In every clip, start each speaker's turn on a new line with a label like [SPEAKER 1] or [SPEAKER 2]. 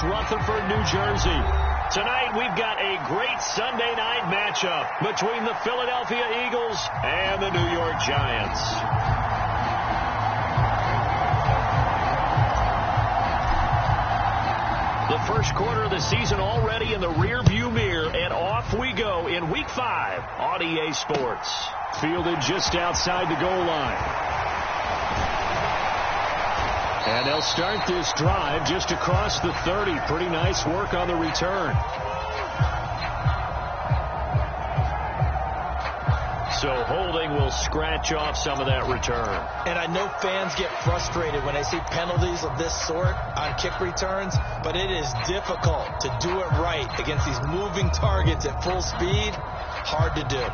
[SPEAKER 1] Rutherford, New Jersey. Tonight, we've got a great Sunday night matchup between the Philadelphia Eagles and the New York Giants. The first quarter of the season already in the rearview mirror, and off we go in Week 5 on EA Sports. Fielded just outside the goal line. And they'll start this drive just across the 30. Pretty nice work on the return. So holding will scratch off some of that return.
[SPEAKER 2] And I know fans get frustrated when they see penalties of this sort on kick returns, but it is difficult to do it right against these moving targets at full speed. Hard to do.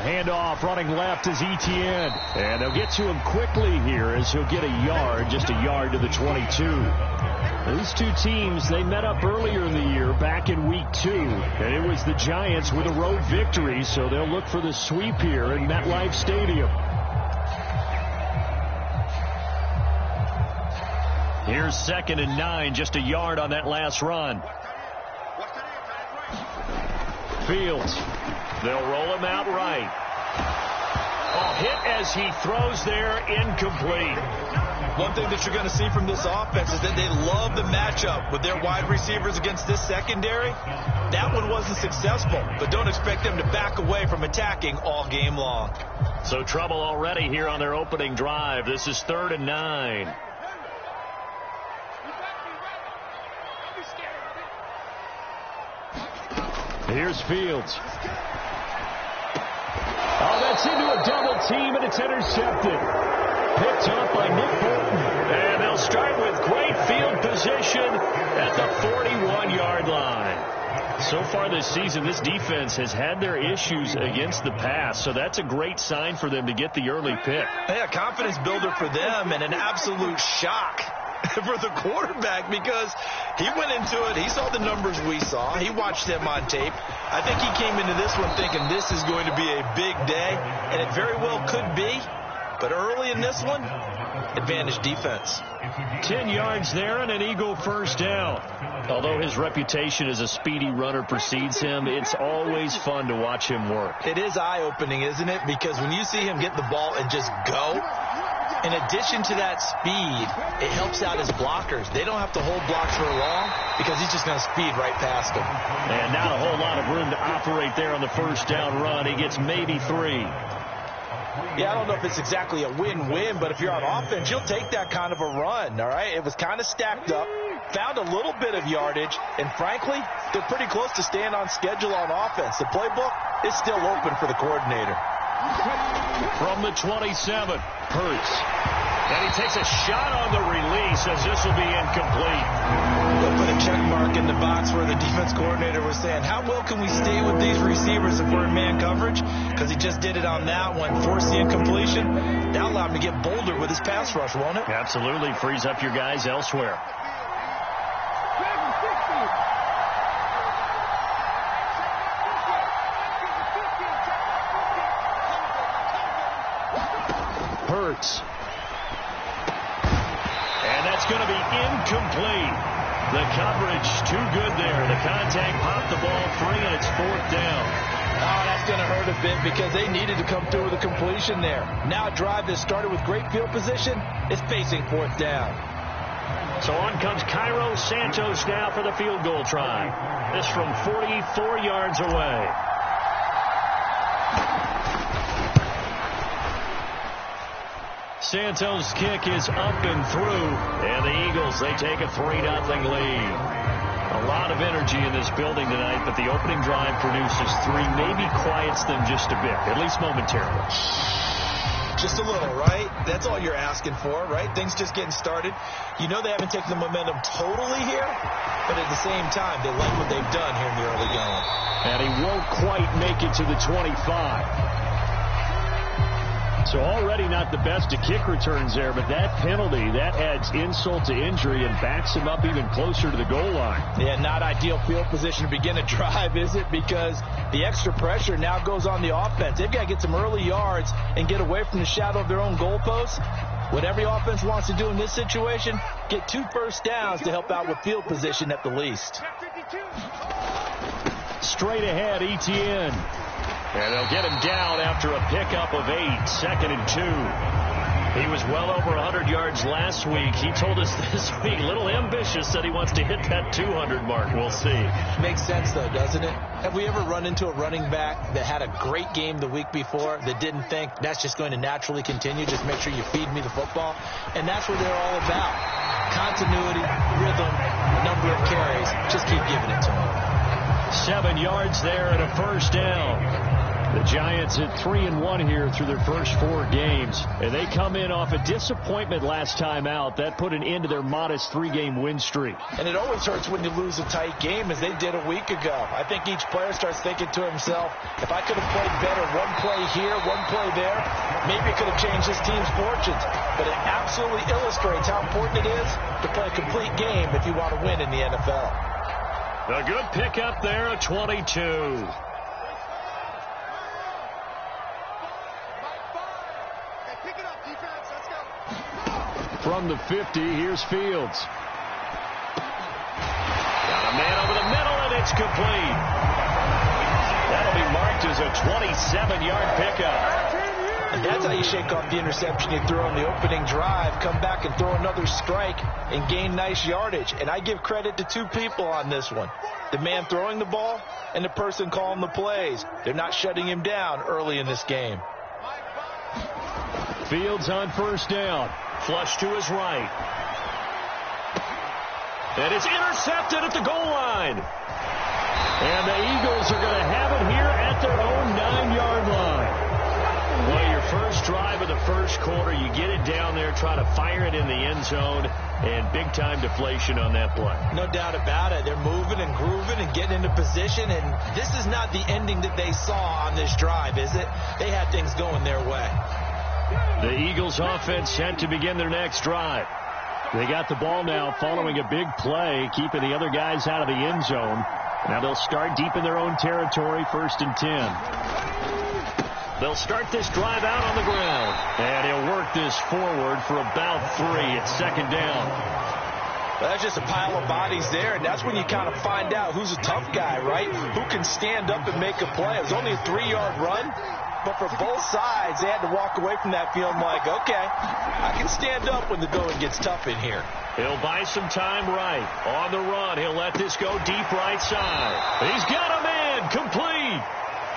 [SPEAKER 1] Handoff running left is Etienne. And they'll get to him quickly here as he'll get a yard, just a yard to the 22. These two teams, they met up earlier in the year back in Week 2. And it was the Giants with a road victory, so they'll look for the sweep here in MetLife Stadium. Here's 2nd and 9, just a yard on that last run. Fields. They'll roll him out right. Hit as he throws there, incomplete.
[SPEAKER 2] One thing that you're going to see from this offense is that they love the matchup with their wide receivers against this secondary. That one wasn't successful, but don't expect them to back away from attacking all game long.
[SPEAKER 1] So trouble already here on their opening drive. This is 3rd and 9. Here's Fields. Oh, that's into a double team, and it's intercepted. Picked up by Nick Bolton. And they'll start with great field position at the 41-yard line. So far this season, this defense has had their issues against the pass, so that's a great sign for them to get the early pick.
[SPEAKER 2] Yeah, confidence builder for them and an absolute shock for the quarterback because he went into it. He saw the numbers we saw. He watched them on tape. I think he came into this one thinking this is going to be a big day, and it very well could be. But early in this one, advantage defense.
[SPEAKER 1] 10 yards there and an Eagle first down. Although his reputation as a speedy runner precedes him, it's always fun to watch him work.
[SPEAKER 2] It is eye-opening, isn't it? Because when you see him get the ball and just go, in addition to that speed, it helps out his blockers. They don't have to hold blocks for long because he's just going to speed right past them.
[SPEAKER 1] And not a whole lot of room to operate there on the first down run. He gets maybe 3.
[SPEAKER 2] Yeah, I don't know if it's exactly a win-win, but if you're on offense, you'll take that kind of a run, all right? It was kind of stacked up, found a little bit of yardage, and frankly, they're pretty close to staying on schedule on offense. The playbook is still open for the coordinator.
[SPEAKER 1] From the 27, Hurts. And he takes a shot on the release as this will be incomplete.
[SPEAKER 2] They'll put a check mark in the box where the defense coordinator was saying, how well can we stay with these receivers if we're in man coverage? Because he just did it on that one, forced the incompletion. That'll allow him to get bolder with his pass rush, won't it?
[SPEAKER 1] Absolutely. Frees up your guys elsewhere. Hurts. And that's going to be incomplete. The coverage too good there. The contact popped the ball free, and it's 4th down.
[SPEAKER 2] Oh, that's going to hurt a bit because they needed to come through with a completion there. Now a drive that started with great field position is facing 4th down.
[SPEAKER 1] So on comes Cairo Santos now for the field goal try. This from 44 yards away. Santos' kick is up and through, and the Eagles, they take a 3-0 lead. A lot of energy in this building tonight, but the opening drive produces 3, maybe quiets them just a bit, at least momentarily.
[SPEAKER 2] Just a little, right? That's all you're asking for, right? Things just getting started. You know they haven't taken the momentum totally here, but at the same time, they like what they've done here in the early going. And
[SPEAKER 1] he won't quite make it to the 25. So already not the best at kick returns there, but that penalty, that adds insult to injury and backs him up even closer to the goal line.
[SPEAKER 2] Yeah, not ideal field position to begin a drive, is it? Because the extra pressure now goes on the offense. They've got to get some early yards and get away from the shadow of their own goalposts. What every offense wants to do in this situation, get 2 first downs to help out with field position at the least.
[SPEAKER 1] Straight ahead, Etienne. And they'll get him down after a pickup of 8, 2nd and 2. He was well over 100 yards last week. He told us this week, a little ambitious, said he wants to hit that 200 mark. We'll see.
[SPEAKER 2] Makes sense, though, doesn't it? Have we ever run into a running back that had a great game the week before that didn't think that's just going to naturally continue? Just make sure you feed me the football. And that's what they're all about. Continuity, rhythm, number of carries. Just keep giving it to them.
[SPEAKER 1] 7 yards there and a first down. The Giants at 3-1 here through their first 4 games. And they come in off a disappointment last time out. That put an end to their modest 3-game win streak.
[SPEAKER 2] And it always hurts when you lose a tight game, as they did a week ago. I think each player starts thinking to himself, if I could have played better one play here, one play there, maybe it could have changed this team's fortunes. But it absolutely illustrates how important it is to play a complete game if you want to win in the NFL.
[SPEAKER 1] A good pickup there, a 22. From the 50, here's Fields. Got a man over the middle, and it's complete. That'll be marked as a 27-yard pickup.
[SPEAKER 2] And that's how you shake off the interception you throw in the opening drive, come back and throw another strike and gain nice yardage. And I give credit to 2 people on this one. The man throwing the ball and the person calling the plays. They're not shutting him down early in this game.
[SPEAKER 1] Fields on first down. Flush to his right. And it's intercepted at the goal line. And the Eagles are going to have it here at their own 9-yard line. Well, your first drive of the first quarter, you get it down there, try to fire it in the end zone, and big-time deflation on that play.
[SPEAKER 2] No doubt about it. They're moving and grooving and getting into position, and this is not the ending that they saw on this drive, is it? They had things going their way.
[SPEAKER 1] The Eagles offense set to begin their next drive. They got the ball now following a big play, keeping the other guys out of the end zone. Now they'll start deep in their own territory, 1st and 10. They'll start this drive out on the ground. And he'll work this forward for about 3 at 2nd down.
[SPEAKER 2] Well, that's just a pile of bodies there, and that's when you kind of find out who's a tough guy, right? Who can stand up and make a play. It was only a 3-yard run. But for both sides, they had to walk away from that feeling like, okay, I can stand up when the going gets tough in here.
[SPEAKER 1] He'll buy some time right. On the run, he'll let this go deep right side. He's got a man, complete.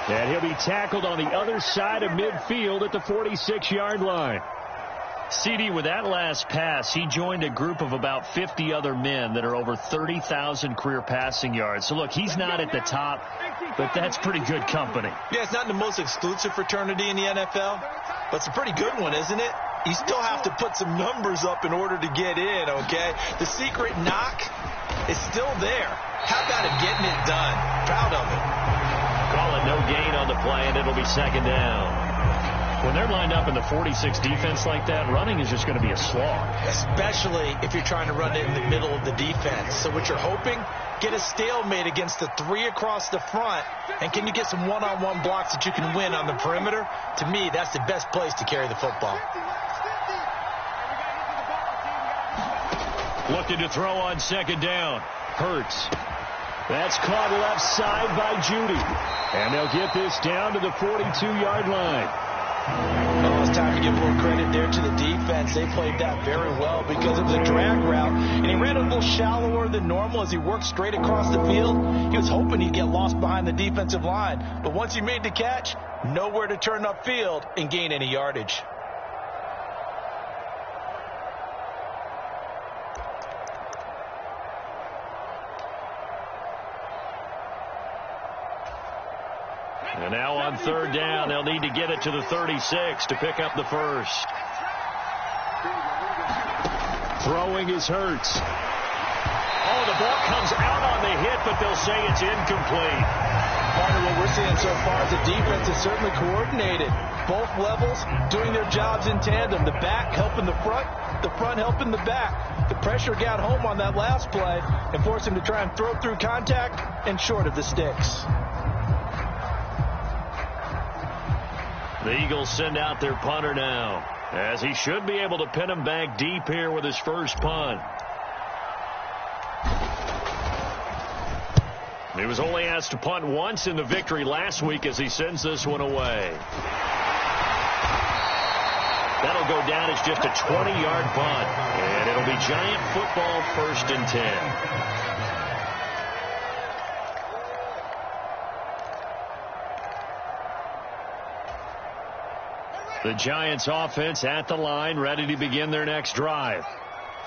[SPEAKER 1] And he'll be tackled on the other side of midfield at the 46-yard line. CD, with that last pass, he joined a group of about 50 other men that are over 30,000 career passing yards. So, look, he's not at the top, but that's pretty good company.
[SPEAKER 2] Yeah, it's not the most exclusive fraternity in the NFL, but it's a pretty good one, isn't it? You still have to put some numbers up in order to get in, okay? The secret knock is still there. How about him getting it done? Proud of him.
[SPEAKER 1] Call it no gain on the play, and it'll be 2nd down. When they're lined up in the 46 defense like that, running is just going to be a slog.
[SPEAKER 2] Especially if you're trying to run it in the middle of the defense. So what you're hoping, get a stalemate against the 3 across the front, and can you get some one-on-one blocks that you can win on the perimeter? To me, that's the best place to carry the football.
[SPEAKER 1] Looking to throw on 2nd down. Hurts. That's caught left side by Judy. And they'll get this down to the 42-yard line.
[SPEAKER 2] Well, it's time to give a little credit there to the defense. They played that very well because it was a drag route, and he ran a little shallower than normal as he worked straight across the field. He was hoping he'd get lost behind the defensive line, but once he made the catch, nowhere to turn upfield and gain any yardage.
[SPEAKER 1] And now on 3rd down, they'll need to get it to the 36 to pick up the first. Throwing is Hurts. Oh, the ball comes out on the hit but they'll say it's incomplete.
[SPEAKER 2] Part of what we're seeing so far is the defense is certainly coordinated. Both levels doing their jobs in tandem. The back helping the front helping the back. The pressure got home on that last play and forced him to try and throw through contact and short of the sticks.
[SPEAKER 1] The Eagles send out their punter now, as he should be able to pin him back deep here with his first punt. He was only asked to punt once in the victory last week as he sends this one away. That'll go down as just a 20-yard punt, and it'll be Giant football, 1st and 10. The Giants offense at the line, ready to begin their next drive.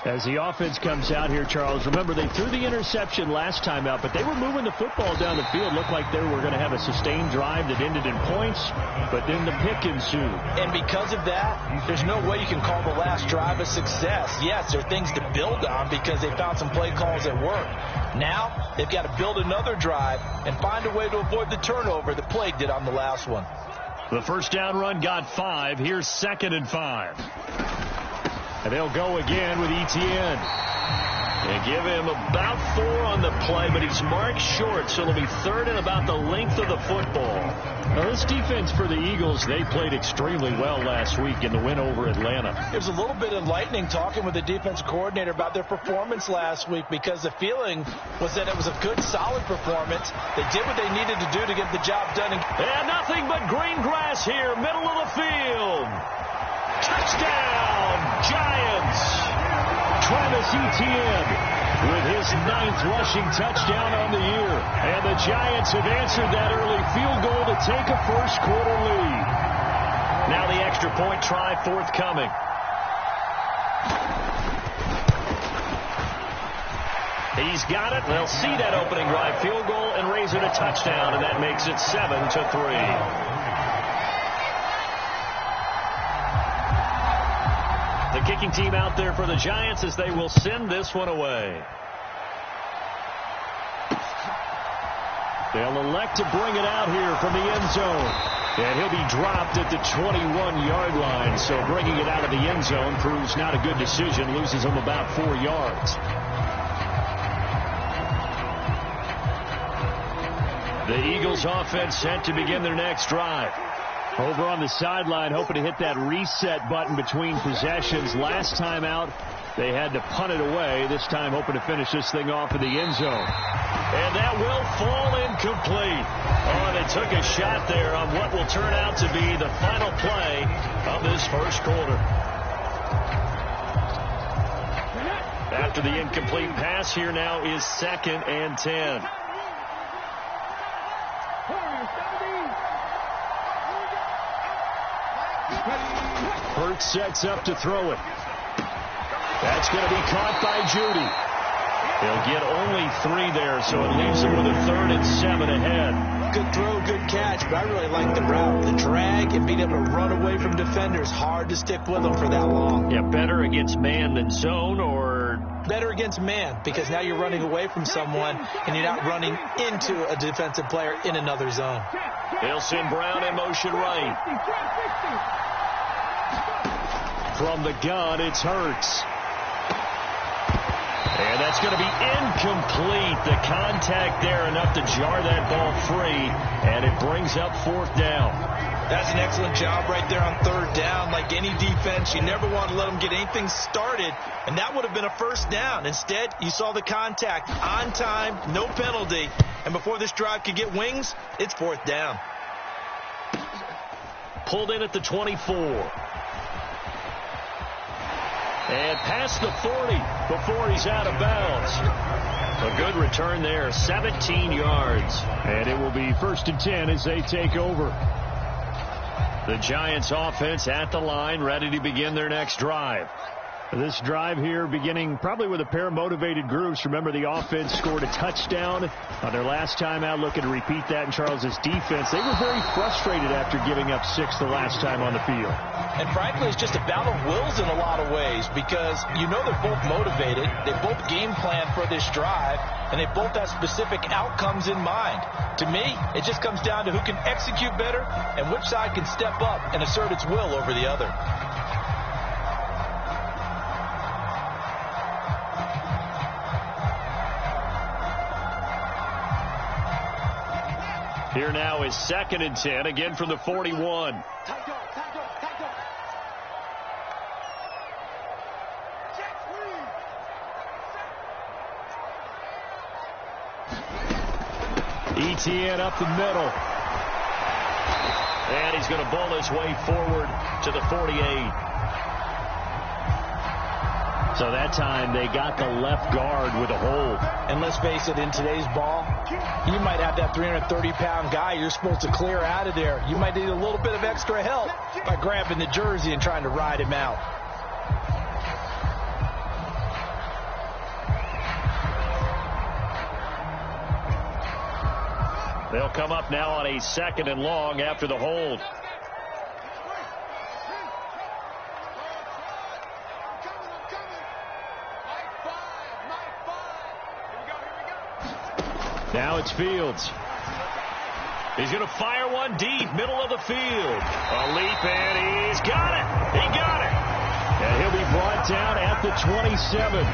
[SPEAKER 1] As the offense comes out here, Charles, remember they threw the interception last time out, but they were moving the football down the field. Looked like they were going to have a sustained drive that ended in points, but then the pick ensued.
[SPEAKER 2] And because of that, there's no way you can call the last drive a success. Yes, there are things to build on because they found some play calls that work. Now they've got to build another drive and find a way to avoid the turnover that plagued it on the last one.
[SPEAKER 1] The first down run got 5. Here's 2nd and 5. And they'll go again with Etienne. They give him about 4 on the play, but he's marked short, so it'll be 3rd and about the length of the football. Now, this defense for the Eagles, they played extremely well last week in the win over Atlanta.
[SPEAKER 2] It was a little bit enlightening talking with the defense coordinator about their performance last week because the feeling was that it was a good, solid performance. They did what they needed to do to get the job done.
[SPEAKER 1] And nothing but green grass here, middle of the field. Touchdown, Giants. Travis Etienne with his 9th rushing touchdown on the year. And the Giants have answered that early field goal to take a first-quarter lead. Now the extra point try forthcoming. He's got it. They'll see that opening drive field goal and raise it a touchdown, and that makes it 7-3. The kicking team out there for the Giants as they will send this one away. They'll elect to bring it out here from the end zone. And he'll be dropped at the 21-yard line. So bringing it out of the end zone proves not a good decision. Loses him about 4 yards. The Eagles offense set to begin their next drive. Over on the sideline, hoping to hit that reset button between possessions. Last time out, they had to punt it away. This time, hoping to finish this thing off in the end zone. And that will fall incomplete. Oh, they took a shot there on what will turn out to be the final play of this first quarter. After the incomplete pass, here now is 2nd and 10. Hurts sets up to throw it. That's going to be caught by Judy. He'll get only 3 there, so it leaves him with a 3rd and 7 ahead.
[SPEAKER 2] Good throw, good catch, but I really like the route. The drag and being able to run away from defenders. Hard to stick with them for that long.
[SPEAKER 1] Yeah, better against man than zone, or?
[SPEAKER 2] Better against man, because now you're running away from someone and you're not running into a defensive player in another zone.
[SPEAKER 1] They'll send Brown in motion right. From the gun, it's Hurts. And that's going to be incomplete. The contact there enough to jar that ball free, and it brings up 4th down.
[SPEAKER 2] That's an excellent job right there on 3rd down. Like any defense, you never want to let them get anything started, and that would have been a 1st down. Instead, you saw the contact on time, no penalty, and before this drive could get wings, it's 4th down.
[SPEAKER 1] Pulled in at the 24. And past the 40 before he's out of bounds. A good return there, 17 yards. And it will be 1st and 10 as they take over. The Giants offense at the line, ready to begin their next drive. This drive here beginning probably with a pair of motivated groups. Remember, the offense scored a touchdown on their last time out, looking to repeat that in Charles's defense. They were very frustrated after giving up 6 the last time on the field.
[SPEAKER 2] And frankly, it's just a battle of wills in a lot of ways because you know they're both motivated. They both game plan for this drive, and they both have specific outcomes in mind. To me, it just comes down to who can execute better and which side can step up and assert its will over the other.
[SPEAKER 1] Here now is 2nd and 10, again from the 41. ETN up the middle. And he's going to bull his way forward to the 48. So that time they got the left guard with a hold.
[SPEAKER 2] And let's face it, in today's ball, you might have that 330-pound guy you're supposed to clear out of there. You might need a little bit of extra help by grabbing the jersey and trying to ride him out.
[SPEAKER 1] They'll come up now on a 2nd and long after the hold. Now it's Fields. He's going to fire one deep, middle of the field. A leap, and he's got it. He got it. And he'll be brought down at the 27.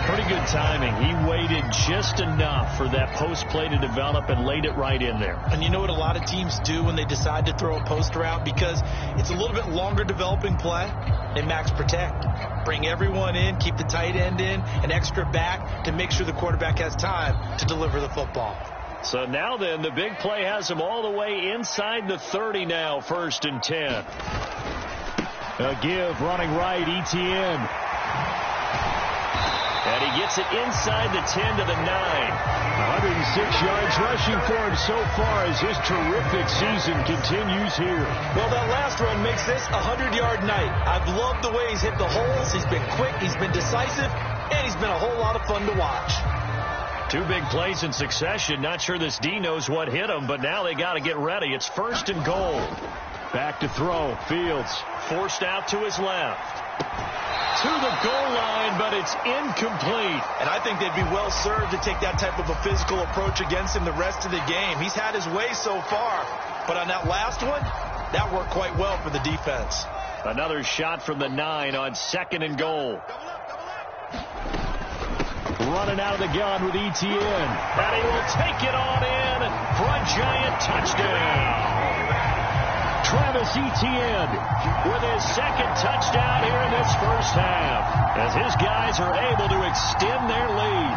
[SPEAKER 1] Pretty good timing. He waited just enough for that post play to develop and laid it right in there.
[SPEAKER 2] And you know what a lot of teams do when they decide to throw a post route? Because it's a little bit longer developing play. They max protect. Bring everyone in, keep the tight end in, an extra back to make sure the quarterback has time to deliver the football.
[SPEAKER 1] So now then, the big play has him all the way inside the 30 now, 1st and 10. A give, running right, ETN. And he gets it inside the 10 to the 9. 106 yards rushing for him so far as his terrific season continues here.
[SPEAKER 2] Well, that last run makes this a 100-yard night. I've loved the way he's hit the holes. He's been quick, he's been decisive, and he's been a whole lot of fun to watch.
[SPEAKER 1] 2 big plays in succession. Not sure this D knows what hit him, but now they got to get ready. It's 1st and goal. Back to throw. Fields forced out to his left. To the goal line, but it's incomplete.
[SPEAKER 2] And I think they'd be well served to take that type of a physical approach against him the rest of the game. He's had his way so far, but on that last one, that worked quite well for the defense.
[SPEAKER 1] Another shot from the 9 on 2nd and goal. Running out of the gun with ETN. And he will take it on in for a giant touchdown. Travis Etienne with his 2nd touchdown here in this first half as his guys are able to extend their lead.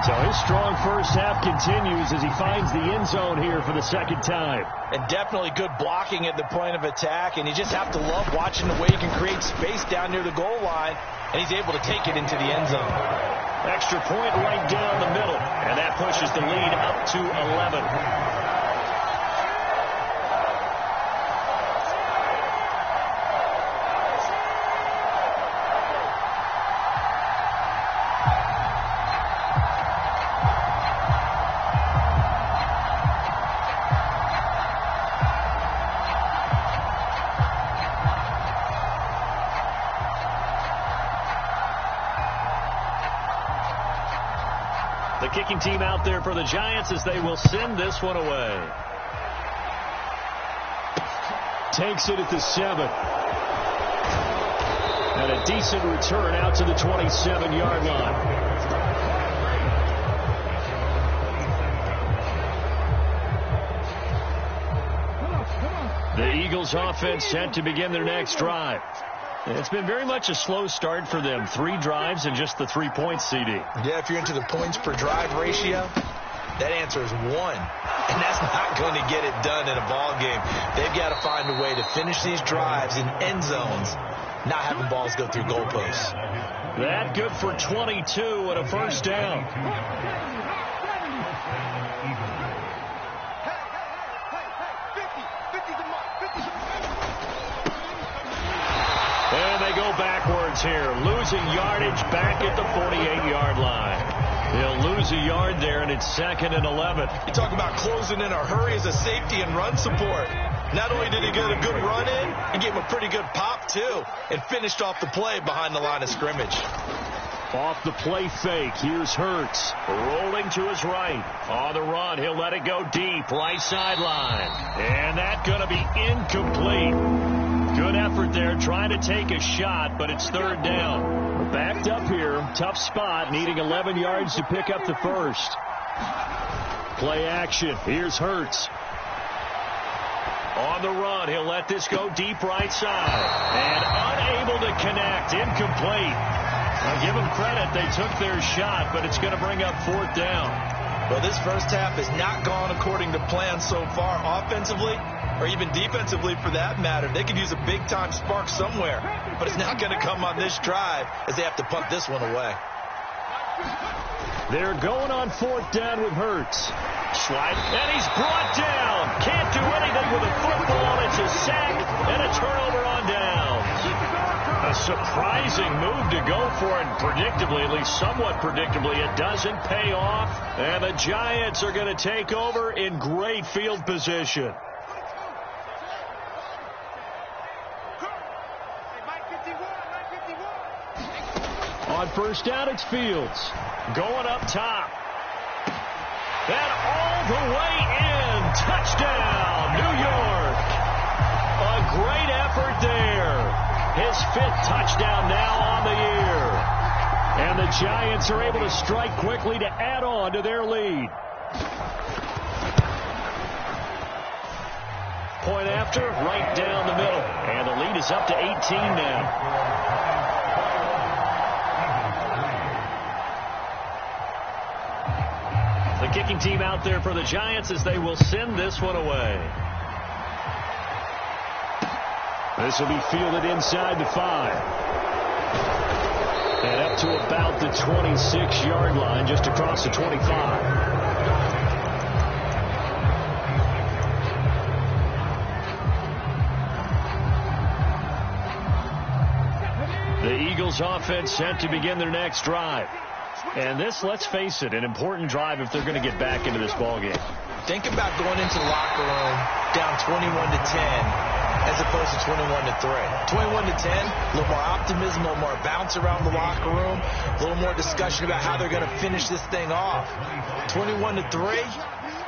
[SPEAKER 1] So his strong first half continues as he finds the end zone here for the 2nd time.
[SPEAKER 2] And definitely good blocking at the point of attack, and you just have to love watching the way he can create space down near the goal line, and he's able to take it into the end zone.
[SPEAKER 1] Extra point right down the middle, and that pushes the lead up to 11. The kicking team out there for the Giants as they will send this one away. Takes it at the 7. And a decent return out to the 27-yard line. The Eagles offense set to begin their next drive. It's been very much a slow start for them. 3 drives and just the 3 points, CD.
[SPEAKER 2] Yeah, if you're into the points per drive ratio, that answer is 1. And that's not going to get it done in a ball game. They've got to find a way to finish these drives in end zones, not having balls go through goalposts.
[SPEAKER 1] That good for 22 and a first down. And they go backwards yards here. Losing yardage back at the 48-yard line. He'll lose a yard there, and it's 2nd and 11.
[SPEAKER 2] You talk about closing in a hurry as a safety and run support. Not only did he get a good run in, he gave him a pretty good pop, too, and finished off the play behind the line of scrimmage.
[SPEAKER 1] Off the play fake, here's Hurts. Rolling to his right. On the run, he'll let it go deep, right sideline. And that's going to be incomplete. Good effort there, trying to take a shot, but it's 3rd down. Backed up here, tough spot, needing 11 yards to pick up the first. Play action, here's Hurts. On the run, he'll let this go deep right side. And unable to connect, incomplete. I'll give them credit, they took their shot, but it's going to bring up 4th down.
[SPEAKER 2] Well, this first half has not gone according to plan so far offensively, or even defensively for that matter. They could use a big-time spark somewhere, but it's not going to come on this drive as they have to punt this one away.
[SPEAKER 1] They're going on 4th down with Hurts. Slide, and he's brought down. Can't do anything with a football. It's a sack and a turnover on down. A surprising move to go for it, predictably, at least somewhat predictably. It doesn't pay off, and the Giants are going to take over in great field position. On 1st down, it's Fields. Going up top. And all the way in. Touchdown, New York. A great effort there. His 5th touchdown now on the year. And the Giants are able to strike quickly to add on to their lead. Point after, right down the middle. And the lead is up to 18 now. The kicking team out there for the Giants as they will send this one away. This will be fielded inside the 5. And up to about the 26-yard line, just across the 25. The Eagles offense set to begin their next drive. And this, let's face it, an important drive if they're going to get back into this ballgame.
[SPEAKER 2] Think about going into the locker room down 21-10 as opposed to 21-3. 21-10, a little more optimism, a little more bounce around the locker room, a little more discussion about how they're going to finish this thing off. 21-3,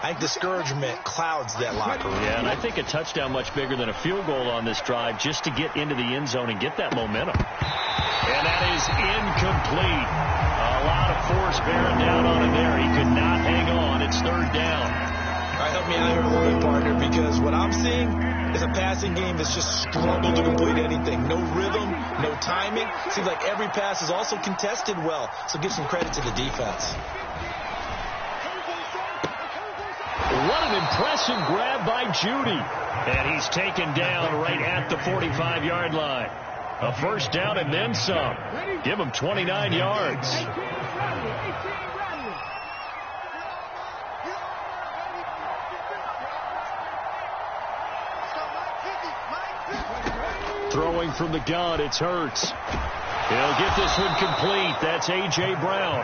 [SPEAKER 2] I think discouragement clouds that locker room.
[SPEAKER 1] Yeah, and I think a touchdown much bigger than a field goal on this drive just to get into the end zone and get that momentum. And that is incomplete. A lot of force bearing down on him there. He could not hang on. It's 3rd down.
[SPEAKER 2] All right, help me out here a little bit, partner, because what I'm seeing is a passing game that's just struggled to complete anything. No rhythm, no timing. Seems like every pass is also contested well, so give some credit to the defense.
[SPEAKER 1] What an impressive grab by Judy. And he's taken down right at the 45-yard line. A 1st down and then some. Give him 29 yards. Throwing from the gun, it's Hurts. He'll get this one complete. That's A.J. Brown.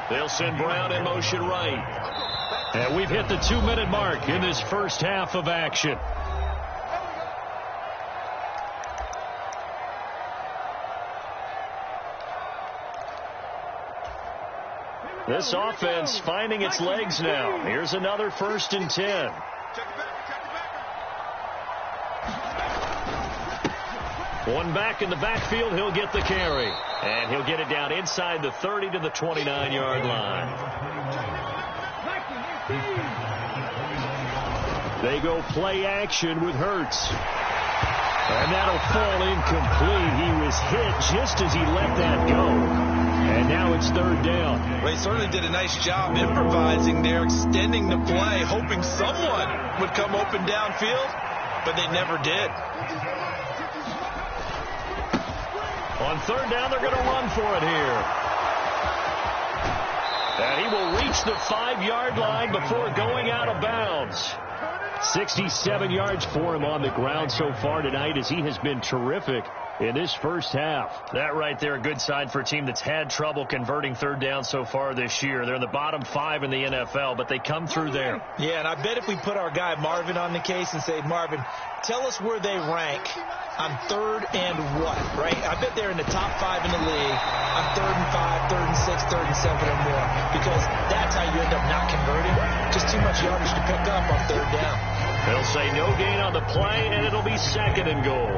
[SPEAKER 1] They'll send Brown in motion right. And we've hit the 2-minute mark in this first half of action. This offense finding its legs now. Here's another 1st and 10. One back in the backfield, he'll get the carry. And he'll get it down inside the 30 to the 29-yard line. They go play action with Hurts. And that'll fall incomplete. He was hit just as he let that go. And now it's 3rd down.
[SPEAKER 2] Well, he certainly did a nice job improvising there, extending the play, hoping someone would come open downfield, but they never did.
[SPEAKER 1] On 3rd down, they're going to run for it here. And he will reach the 5-yard line before going out of bounds. 67 yards for him on the ground so far tonight, as he has been terrific in this first half.
[SPEAKER 3] That right there, a good sign for a team that's had trouble converting third down so far this year. They're in the bottom 5 in the NFL, but they come through there.
[SPEAKER 2] Yeah, and I bet if we put our guy Marvin on the case and say, Marvin, tell us where they rank on third and what, right? I bet they're in the top 5 in the league on third and 5, third and 6, third and 7 or more, because that's how you end up not converting. Just too much yardage to pick up on third down.
[SPEAKER 1] They'll say no gain on the play, and it'll be 2nd and goal.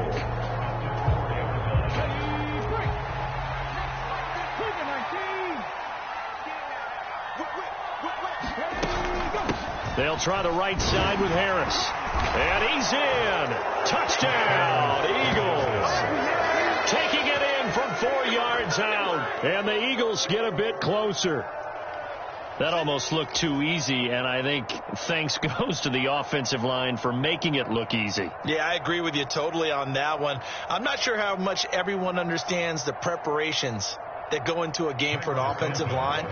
[SPEAKER 1] They'll try the right side with Harris. And he's in. Touchdown, Eagles. Taking it in from 4 yards out. And the Eagles get a bit closer.
[SPEAKER 3] That almost looked too easy, and I think thanks goes to the offensive line for making it look easy.
[SPEAKER 2] Yeah, I agree with you totally on that one. I'm not sure how much everyone understands the preparations that go into a game for an offensive line,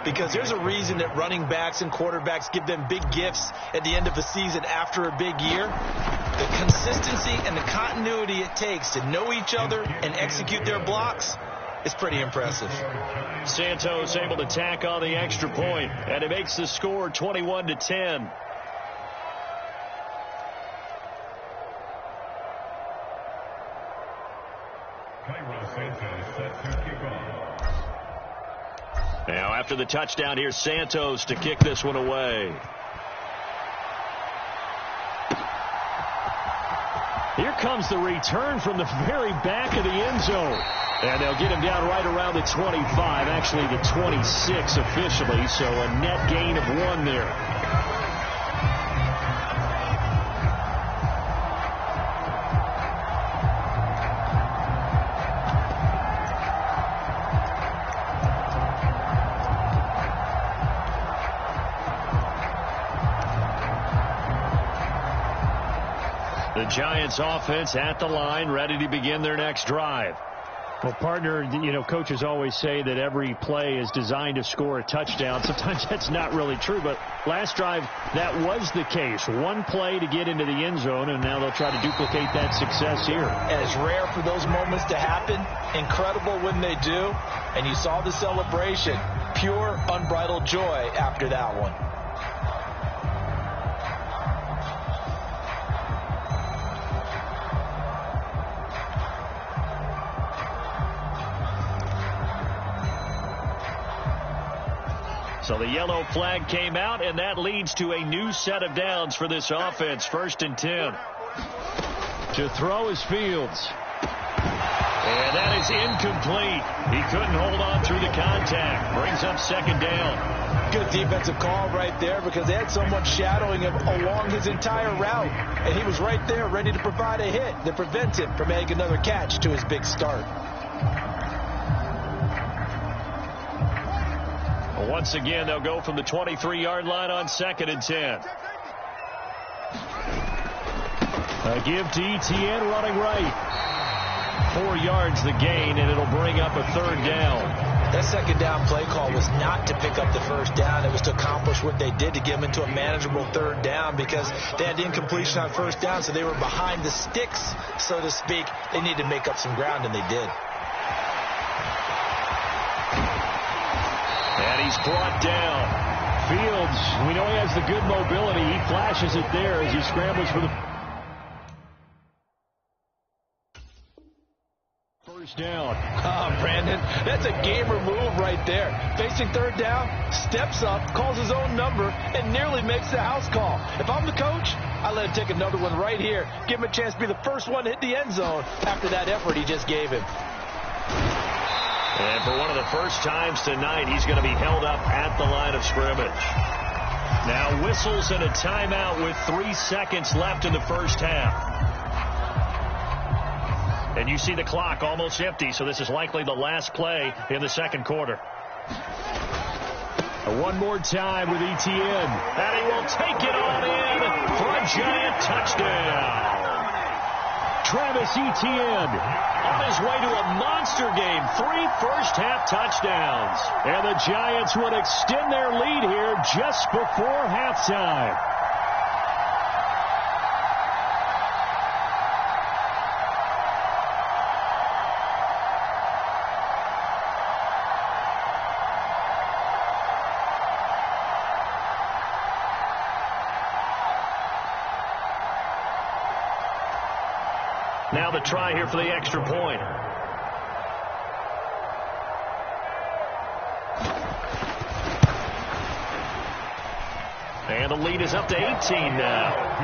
[SPEAKER 2] because there's a reason that running backs and quarterbacks give them big gifts at the end of a season after a big year. The consistency and the continuity it takes to know each other and execute their blocks is pretty impressive.
[SPEAKER 1] Santos able to tack on the extra point, and it makes the score 21-10. Now after the touchdown, here's Santos to kick this one away. Here comes the return from the very back of the end zone. And they'll get him down right around the 25, actually the 26 officially, so a net gain of 1 there. The Giants offense at the line, ready to begin their next drive. Well, partner, you know, coaches always say that every play is designed to score a touchdown. Sometimes that's not really true, but last drive, that was the case. 1 play to get into the end zone, and now they'll try to duplicate that success here.
[SPEAKER 2] And it's rare for those moments to happen. Incredible when they do. And you saw the celebration. Pure, unbridled joy after that one.
[SPEAKER 1] So the yellow flag came out, and that leads to a new set of downs for this offense. 1st and 10. To throw is Fields. And that is incomplete. He couldn't hold on through the contact. Brings up 2nd down.
[SPEAKER 2] Good defensive call right there, because they had someone shadowing him along his entire route. And he was right there ready to provide a hit that prevents him from making another catch to his big start.
[SPEAKER 1] Once again, they'll go from the 23-yard line on 2nd and 10. A give to Etienne running right. 4 yards the gain, and it'll bring up a 3rd down.
[SPEAKER 2] That 2nd down play call was not to pick up the 1st down. It was to accomplish what they did, to get them into a manageable 3rd down, because they had incompletion on 1st down, so they were behind the sticks, so to speak. They needed to make up some ground, and they did.
[SPEAKER 1] And he's brought down. Fields, we know he has the good mobility. He flashes it there as he scrambles for the first down.
[SPEAKER 2] Oh, Brandon, that's a gamer move right there. Facing 3rd down, steps up, calls his own number, and nearly makes the house call. If I'm the coach, I let him take another one right here. Give him a chance to be the first one to hit the end zone after that effort he just gave him.
[SPEAKER 1] And for one of the first times tonight, he's going to be held up at the line of scrimmage. Now whistles and a timeout with 3 seconds left in the first half. And you see the clock almost empty, so this is likely the last play in the 2nd quarter. One more time with Etienne. And he will take it on in for a Giant touchdown. Travis Etienne on his way to a monster game. 3 first-half touchdowns. And the Giants would extend their lead here just before halftime.
[SPEAKER 3] Now the try here for the extra point. And the lead is up to 18 now.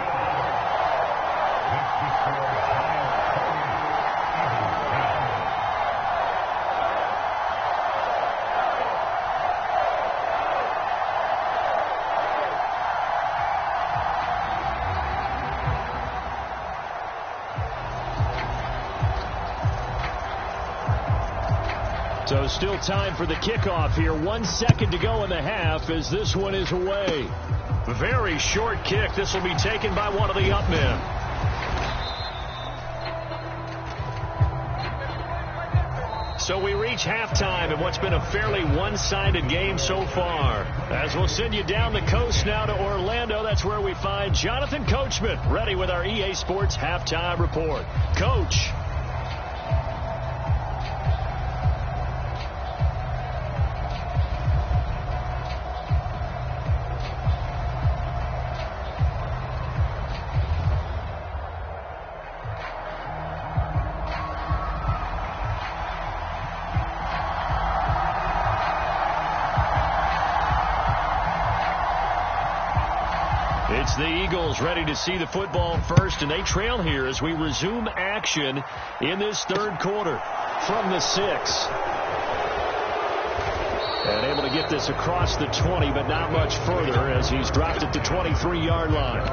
[SPEAKER 3] So still time for the kickoff here. 1 second to go in the half as this one is away. Very short kick. This will be taken by one of the up men. So we reach halftime in what's been a fairly one-sided game so far. As we'll send you down the coast now to Orlando, that's where we find Jonathan Coachman ready with our EA Sports Halftime Report. Coach. It's the Eagles ready to see the football first, and they trail here as we resume action in this third quarter from the 6. And able to get this across the 20, but not much further as he's dropped it to 23-yard line.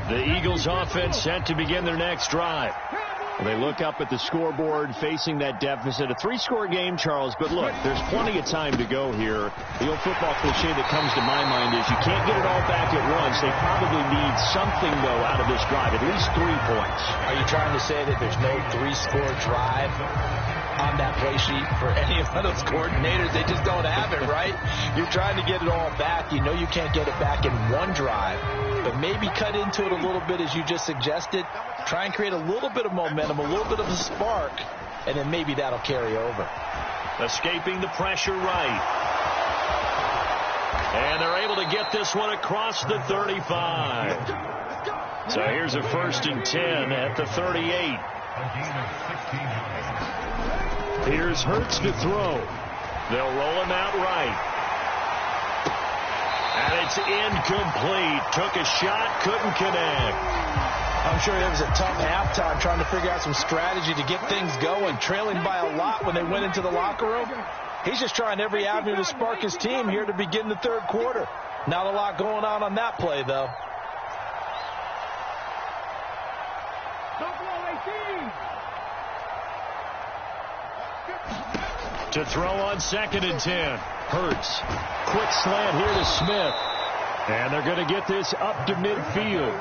[SPEAKER 3] The Eagles offense set to begin their next drive. Well, they look up at the scoreboard facing that deficit. A 3-score game, Charles, but look, there's plenty of time to go here. The old football cliche that comes to my mind is you can't get it all back at once. They probably need something, though, out of this drive, at least 3 points.
[SPEAKER 2] Are you trying to say that there's no 3-score drive on that play sheet for any of those coordinators? They just don't have it, right? You're trying to get it all back. You know you can't get it back in one drive, but maybe cut into it a little bit as you just suggested. Try and create a little bit of momentum, a little bit of a spark, and then maybe that'll carry over.
[SPEAKER 3] Escaping the pressure right. And they're able to get this one across the 35. So here's a 1st and 10 at the 38. Here's Hurts to throw. They'll roll him out right. And it's incomplete. Took a shot, couldn't connect.
[SPEAKER 2] I'm sure it was a tough halftime trying to figure out some strategy to get things going, trailing by a lot when they went into the locker room. He's just trying every avenue to spark his team here to begin the third quarter. Not a lot going on that play, though.
[SPEAKER 3] To throw on 2nd and 10. Hurts. Quick slant here to Smith. And they're going to get this up to midfield.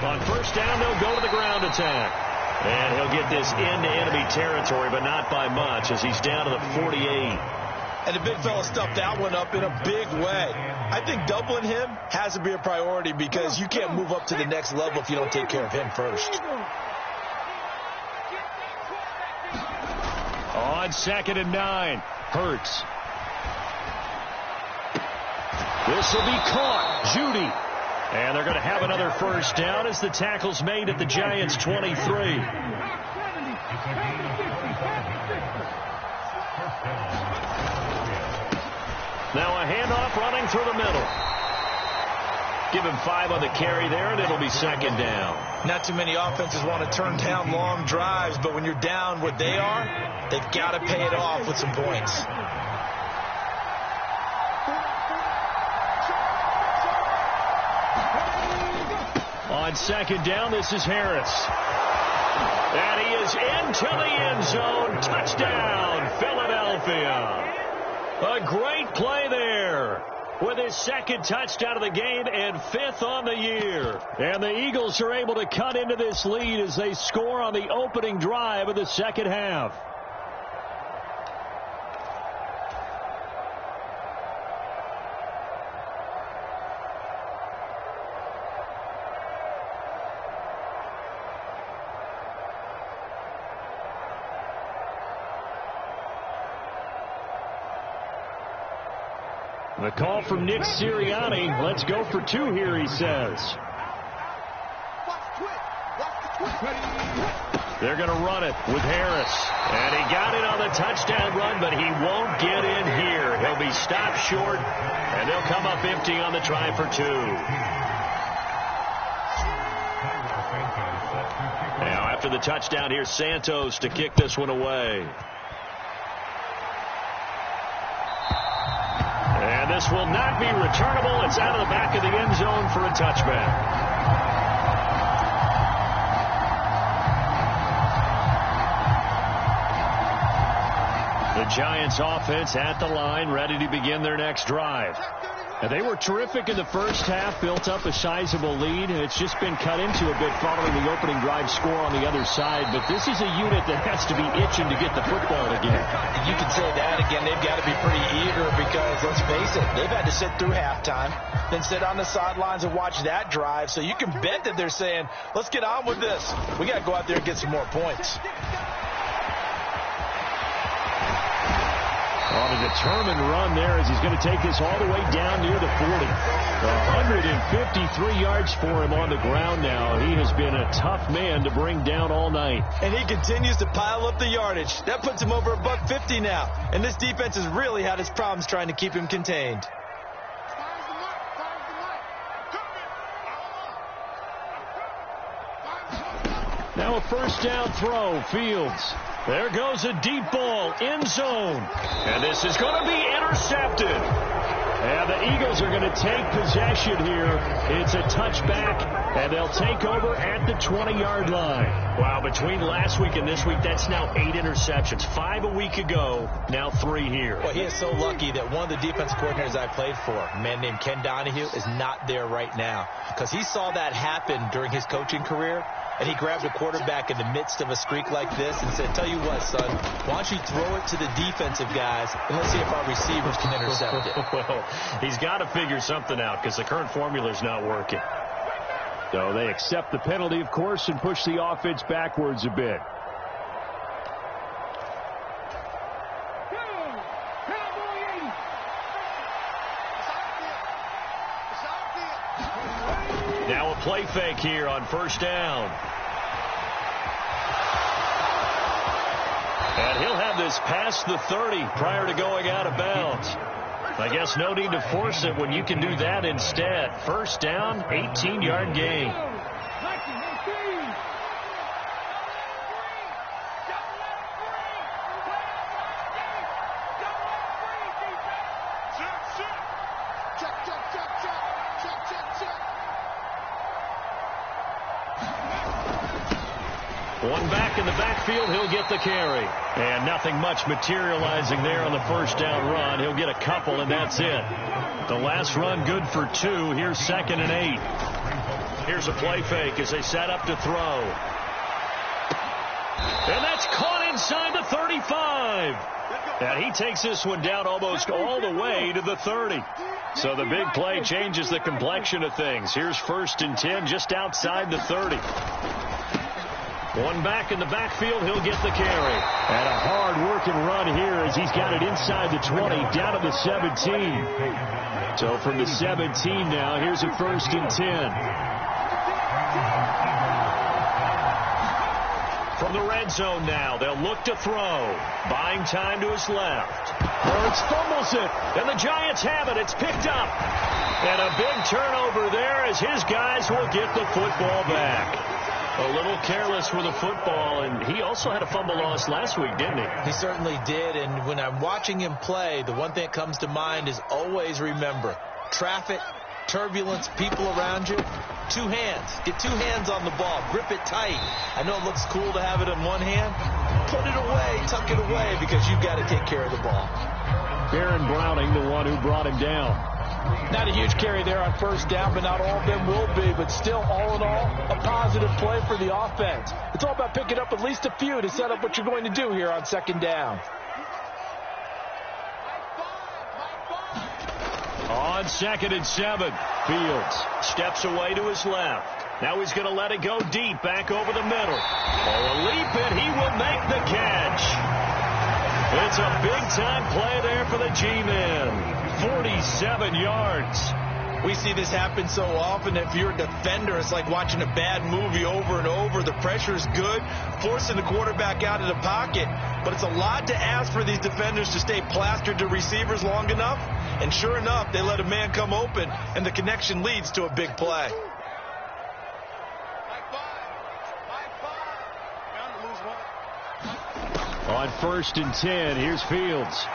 [SPEAKER 3] On 1st down, they'll go to the ground attack. And he'll get this into enemy territory, but not by much as he's down to the 48.
[SPEAKER 2] And the big fella stuffed that one up in a big way. I think doubling him has to be a priority because you can't move up to the next level if you don't take care of him first.
[SPEAKER 3] On 2nd and 9, Hurts. This will be caught. Judy. And they're going to have another 1st down as the tackle's made at the Giants' 23. Now a handoff running through the middle. Give him 5 on the carry there, and it'll be 2nd down.
[SPEAKER 2] Not too many offenses want to turn down long drives, but when you're down what they are, they've got to pay it off with some points.
[SPEAKER 3] On 2nd down, this is Harris. And he is into the end zone. Touchdown, Philadelphia. A great play there with his 2nd touchdown of the game and 5th on the year. And the Eagles are able to cut into this lead as they score on the opening drive of the second half.
[SPEAKER 1] The call from Nick Sirianni. Let's go for 2 here, he says. They're going to run it with Harris. And he got it on the touchdown run, but he won't get in here. He'll be stopped short, and they'll come up empty on the try for 2. Now, after the touchdown, here's Santos to kick this one away. And this will not be returnable. It's out of the back of the end zone for a touchback. The Giants offense at the line, ready to begin their next drive. Now, they were terrific in the first half, built up a sizable lead. It's just been cut into a bit following the opening drive score on the other side. But this is a unit that has to be itching to get the football again.
[SPEAKER 2] You can say that again. They've got to be pretty eager because, let's face it, they've had to sit through halftime, then sit on the sidelines and watch that drive. So you can bet that they're saying, let's get on with this. We got to go out there and get some more points.
[SPEAKER 1] On a determined run there as he's going to take this all the way down near the 40. 153 yards for him on the ground now. He has been a tough man to bring down all night.
[SPEAKER 2] And he continues to pile up the yardage. That puts him over $150 now. And this defense has really had its problems trying to keep him contained.
[SPEAKER 1] Now a first down throw. Fields. There goes a deep ball, end zone. And this is going to be intercepted. And the Eagles are going to take possession here. It's a touchback, and they'll take over at the 20-yard line. Wow, between last week and this week, that's now 8 interceptions. 5 a week ago, now 3 here.
[SPEAKER 2] Well, he is so lucky that one of the defense coordinators I played for, a man named Ken Donahue, is not there right now. Because he saw that happen during his coaching career. And he grabbed a quarterback in the midst of a streak like this and said, tell you what, son, why don't you throw it to the defensive guys, and let's see if our receivers can intercept it.
[SPEAKER 1] Well, he's got to figure something out because the current formula is not working. So they accept the penalty, of course, and push the offense backwards a bit. Now a play fake here on first down. And he'll have this past the 30 prior to going out of bounds. I guess no need to force it when you can do that instead. First down, 18-yard gain. One back in the backfield, he'll get the carry. And nothing much materializing there on the first down run. He'll get a couple, and that's it. The last run good for 2. Here's 2nd and 8. Here's a play fake as they set up to throw. And that's caught inside the 35. And he takes this one down almost all the way to the 30. So the big play changes the complexion of things. Here's 1st and 10 just outside the 30. One back in the backfield, he'll get the carry. And a hard-working run here as he's got it inside the 20, down to the 17. So from the 17 now, here's a 1st and 10. From the red zone now, they'll look to throw. Buying time to his left. Hurts fumbles it, and the Giants have it. It's picked up. And a big turnover there as his guys will get the football back. A little careless with the football, and he also had a fumble loss last week, didn't he?
[SPEAKER 2] He certainly did, and when I'm watching him play, the one thing that comes to mind is always remember, traffic, turbulence, people around you, 2 hands. Get 2 hands on the ball. Grip it tight. I know it looks cool to have it in one hand. Put it away, tuck it away, because you've got to take care of the ball.
[SPEAKER 1] Baron Browning, the one who brought him down.
[SPEAKER 4] Not a huge carry there on first down, but not all of them will be. But still, all in all, a positive play for the offense. It's all about picking up at least a few to set up what you're going to do here on 2nd down.
[SPEAKER 1] On 2nd and 7, Fields steps away to his left. Now he's going to let it go deep, back over the middle. Oh, a leap, and he will make the catch.
[SPEAKER 3] It's a big-time play there for the G-Men. 47 yards.
[SPEAKER 2] We see this happen so often. If you're a defender, it's like watching a bad movie over and over. The pressure is good, forcing the quarterback out of the pocket. But it's a lot to ask for these defenders to stay plastered to receivers long enough. And sure enough, they let a man come open, and the connection leads to a big play.
[SPEAKER 3] On 1st and 10, here's Fields.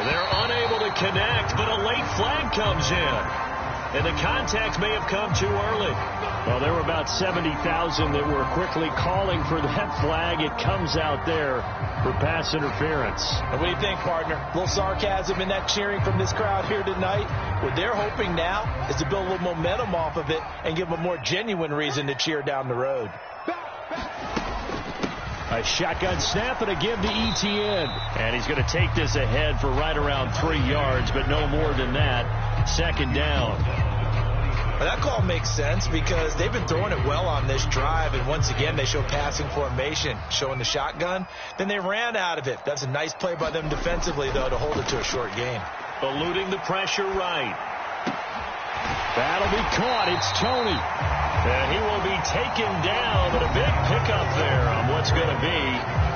[SPEAKER 3] They're unable to connect, but a late flag comes in. And the contact may have come too early. Well, there were about 70,000 that were quickly calling for that flag. It comes out there for pass interference.
[SPEAKER 4] And what do you think, partner? A little sarcasm in that cheering from this crowd here tonight. What they're hoping now is to build a little momentum off of it and give them a more genuine reason to cheer down the road.
[SPEAKER 3] A shotgun snap and a give to Etienne. And he's going to take this ahead for right around 3 yards, but no more than that. 2nd down.
[SPEAKER 2] Well, that call makes sense because they've been throwing it well on this drive, and once again they show passing formation, showing the shotgun. Then they ran out of it. That's a nice play by them defensively, though, to hold it to a short game.
[SPEAKER 3] Eluding the pressure right. That'll be caught. It's Tony. And he will be taken down, but a big pickup there on what's going to be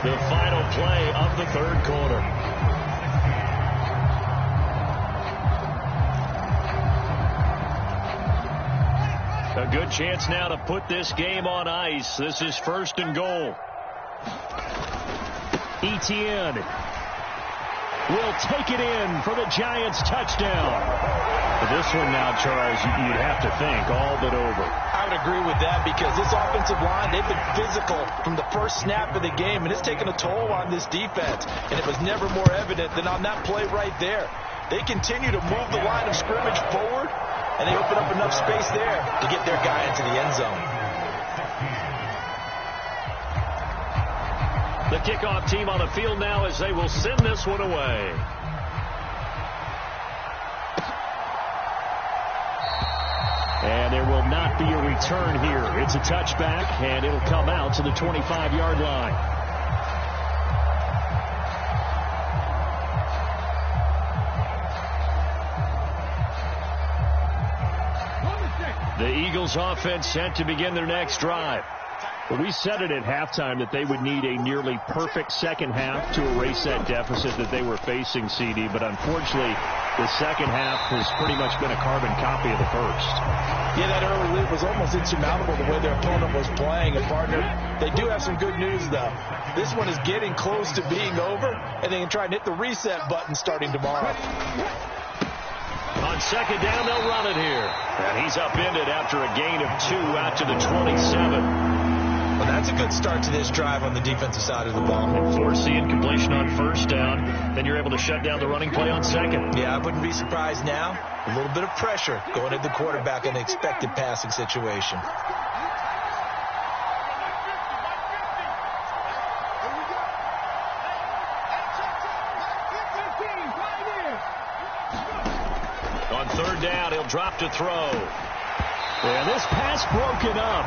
[SPEAKER 3] the final play of the 3rd quarter. A good chance now to put this game on ice. This is 1st and goal. Etienne will take it in for the Giants touchdown. But this one now, Charles, you'd have to think all but over.
[SPEAKER 4] I would agree with that because this offensive line, they've been physical from the first snap of the game, and it's taken a toll on this defense. And it was never more evident than on that play right there. They continue to move the line of scrimmage forward, and they open up enough space there to get their guy into the end zone.
[SPEAKER 3] The kickoff team on the field now as they will send this one away. And there will not be a return here. It's a touchback, and it'll come out to the 25-yard line. The Eagles offense set to begin their next drive. But we said it at halftime that they would need a nearly perfect second half to erase that deficit that they were facing, CD. But unfortunately, the second half has pretty much been a carbon copy of the first.
[SPEAKER 4] Yeah, that early lead was almost insurmountable the way their opponent was playing. And, partner, they do have some good news, though. This one is getting close to being over, and they can try and hit the reset button starting tomorrow.
[SPEAKER 3] On 2nd down, they'll run it here. And he's upended after a gain of 2 out to the 27.
[SPEAKER 2] Well, that's a good start to this drive on the defensive side of the ball.
[SPEAKER 3] And force the incompletion on 1st down. Then you're able to shut down the running play on 2nd.
[SPEAKER 2] Yeah, I wouldn't be surprised now. A little bit of pressure going at the quarterback in an expected passing situation.
[SPEAKER 3] On 3rd down, he'll drop to throw. And this pass broken up.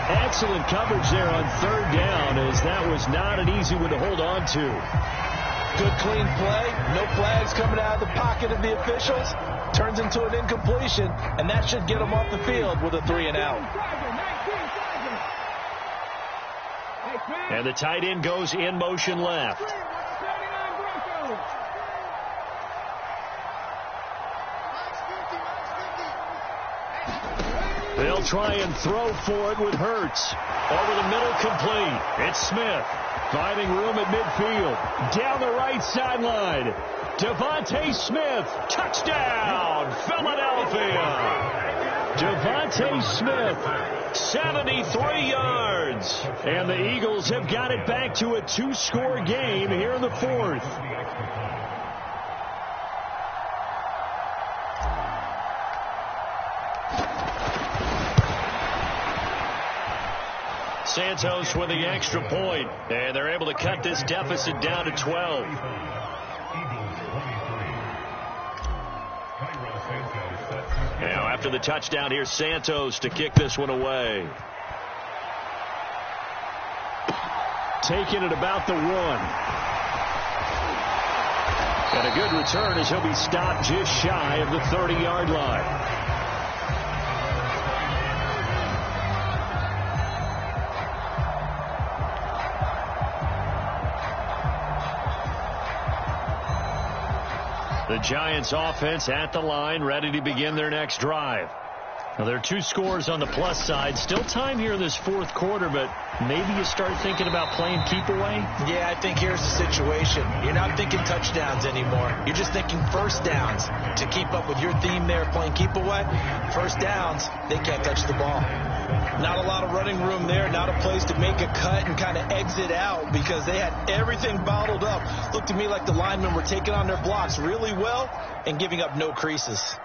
[SPEAKER 3] Excellent coverage there on 3rd down, as that was not an easy one to hold on to.
[SPEAKER 4] Good clean play. No flags coming out of the pocket of the officials. Turns into an incompletion, and that should get them off the field with a 3-and-out.
[SPEAKER 3] And the tight end goes in motion left. They'll try and throw for it with Hurts. Over the middle, complete. It's Smith. Finding room at midfield. Down the right sideline. Devontae Smith. Touchdown, Philadelphia. Devontae Smith, 73 yards. And the Eagles have got it back to a 2-score game here in the 4th. Santos with the extra point, and they're able to cut this deficit down to 12. Now after the touchdown, here's Santos to kick this one away. Taking it about the 1.
[SPEAKER 1] And a good return as he'll be stopped just shy of the 30-yard line. The Giants offense at the line, ready to begin their next drive. Now, there are 2 scores on the plus side. Still time here in this fourth quarter, but maybe you start thinking about playing keep away?
[SPEAKER 4] Yeah, I think here's the situation. You're not thinking touchdowns anymore. You're just thinking first downs. To keep up with your theme there, playing keep away, first downs, they can't touch the ball. Not a lot of running room there, not a place to make a cut and kind of exit out because they had everything bottled up. Looked to me like the linemen were taking on their blocks really well and giving up no creases.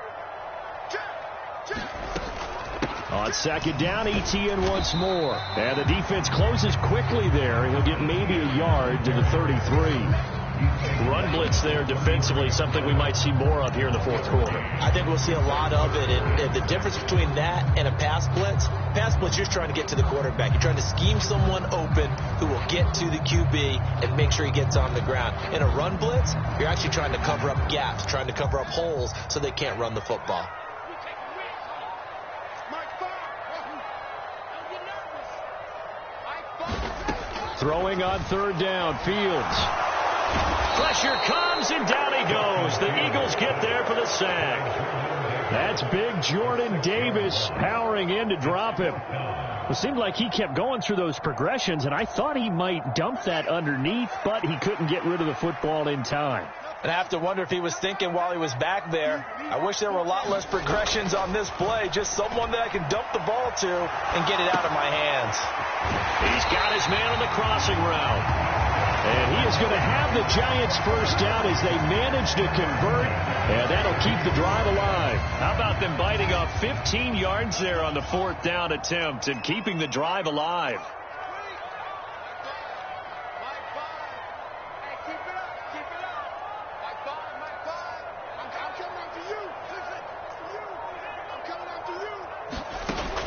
[SPEAKER 1] On second down, ETN once more. And the defense closes quickly there. He'll get maybe a yard to the 33. Run blitz there defensively, something we might see more of here in the fourth quarter.
[SPEAKER 4] I think we'll see a lot of it. And the difference between that and a pass blitz, you're trying to get to the quarterback. You're trying to scheme someone open who will get to the QB and make sure he gets on the ground. In a run blitz, you're actually trying to cover up gaps, trying to cover up holes so they can't run the football.
[SPEAKER 1] Throwing on third down, Fields. Pressure comes, and down he goes. The Eagles get there for the sack. That's big Jordan Davis powering in to drop him. It seemed like he kept going through those progressions, and I thought he might dump that underneath, but he couldn't get rid of the football in time.
[SPEAKER 4] And I have to wonder if he was thinking while he was back there, I wish there were a lot less progressions on this play, just someone that I can dump the ball to and get it out of my hands.
[SPEAKER 1] He's got his man on the crossing route. And he is going to have the Giants first down as they manage to convert, and that'll keep the drive alive. How about them biting off 15 yards there on the fourth down attempt and keeping the drive alive?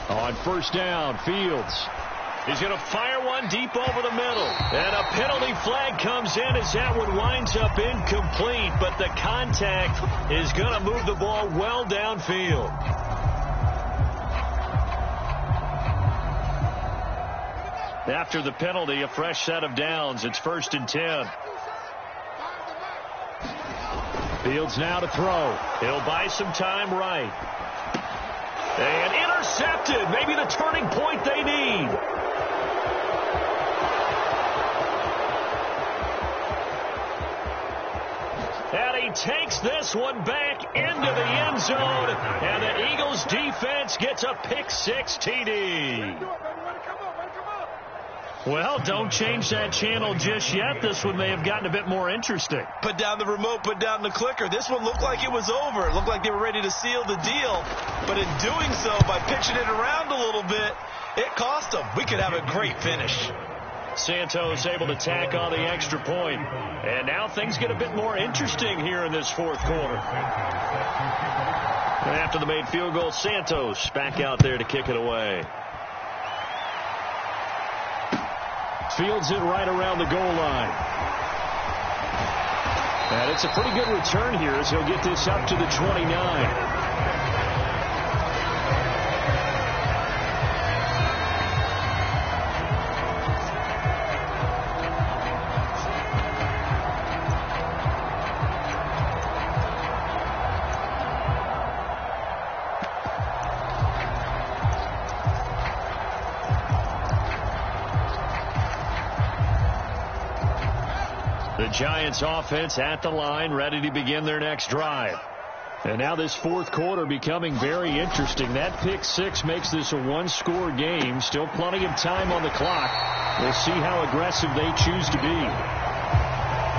[SPEAKER 1] On first down, Fields. He's going to fire one deep over the middle. And a penalty flag comes in as that one winds up incomplete. But the contact is going to move the ball well downfield. After the penalty, a fresh set of downs. It's 1st and 10. Fields now to throw. He'll buy some time right. And intercepted. Maybe the turning point they need. And he takes this one back into the end zone. And the Eagles defense gets a pick-6 TD. Well, don't change that channel just yet. This one may have gotten a bit more interesting.
[SPEAKER 2] Put down the remote, put down the clicker. This one looked like it was over. It looked like they were ready to seal the deal. But in doing so, by pitching it around a little bit, it cost them. We could have a great finish.
[SPEAKER 1] Santos able to tack on the extra point. And now things get a bit more interesting here in this fourth quarter. And after the made field goal, Santos back out there to kick it away. Fields it right around the goal line. And it's a pretty good return here as he'll get this up to the 29. The Giants offense at the line, ready to begin their next drive. And now this fourth quarter becoming very interesting. That pick-6 makes this a one-score game. Still plenty of time on the clock. We'll see how aggressive they choose to be.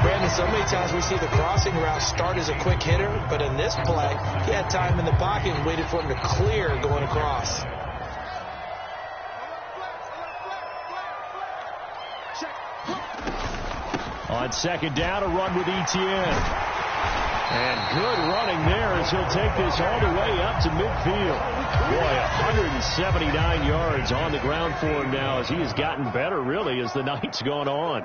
[SPEAKER 4] Brandon, so many times we see the crossing route start as a quick hitter, but in this play, he had time in the pocket and waited for him to clear going across.
[SPEAKER 1] On second down, a run with ETN. And good running there as he'll take this all the way up to midfield. Boy, 179 yards on the ground for him now as he has gotten better, really, as the night's gone on.